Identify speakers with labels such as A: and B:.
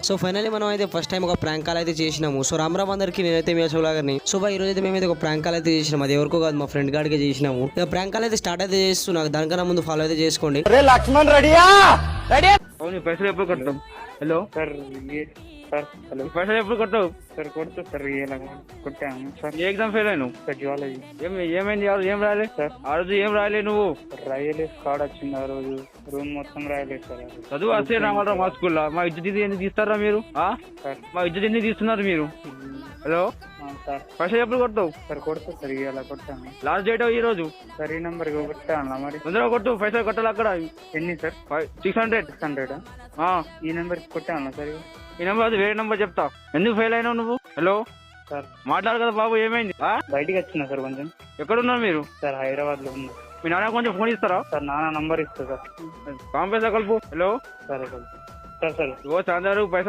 A: So finally మనం అయితే first time ఒక ప్రాంక్ కాల్ అయితే చేసినాము. సో రామరామ్ అందరికి నేనైతే మీ అశోక్లాగాని. సో ఈ రోజు అయితే మేమైతే ఒక ప్రాంక్ కాల్ అయితే చేసినాము. అది ఎవరికో కాదు, మా ఫ్రెండ్ గాడికి చేసినాము. ఇక ప్రాంక్ కాల్ అయితే స్టార్ట్ అయితే చేస్తున్నాం. దానికన్నా ముందు ఫాలో అయితే చేసుకోండి.
B: లక్ష్మణ్ రెడీయా?
C: అవును, పైసలు ఎప్పుడు కొడతాం? హలో
D: సార్ సార్ హలో
C: పైసలు ఎప్పుడు కొడతావు?
D: సార్ కొడుతూ సార్ ఇలా కొట్టాము సార్.
C: ఏ ఎగ్జామ్ ఫెయిల్ అయినావు?
D: సార్ జ్వాలజీ
C: ఏమైంది ఆ రోజు? ఏం రాయలే
D: సార్.
C: ఆ రోజు ఏం రాయలే నువ్వు?
D: రాయలేదు, కార్డ్ వచ్చింది ఆ రోజు. రూమ్ మొత్తం రాయలేదు సార్.
C: చదువు వస్తే రావాలరా మా స్కూల్లో. మా ఇజ్జత్ ఎందుకు తీస్తారా మీరు?
D: సార్
C: మా ఇజ్జత్ ఎందుకు తీస్తున్నారు మీరు? హలో
D: సార్
C: పైసలు ఎప్పుడు కొడతావు?
D: సార్ కొడుతూ సార్ ఇలా కొట్టాము.
C: లాస్ట్ డేట్ ఈ రోజు.
D: సార్ ఈ నెంబర్ కొట్టాను మరి.
C: తొందరగా కొట్టు, పైసలు కొట్టాలి అక్కడ.
D: ఎన్ని సార్?
C: 600.
D: 600 ఈ నెంబర్కి కొట్టాను సార్.
C: ఈ నెంబర్ అది వేరే నెంబర్ చెప్తా. ఎందుకు ఫెయిల్ అయినావు నువ్వు? హలో
D: సార్
C: మాట్లాడు కదా బాబు, ఏమైంది?
D: బయటికి వచ్చినా సార్ కొంచెం.
C: ఎక్కడున్నారు మీరు?
D: సార్ హైదరాబాద్ లో ఉన్నా.
C: మీ నాన్న కొంచెం ఫోన్ ఇస్తారా?
D: సార్ నాన్న నంబర్ ఇస్తా సార్.
C: పంపేసా కలుపు. హలో
D: సరే సార్. సార్ సార్
C: ఓ చాందారు పైసలు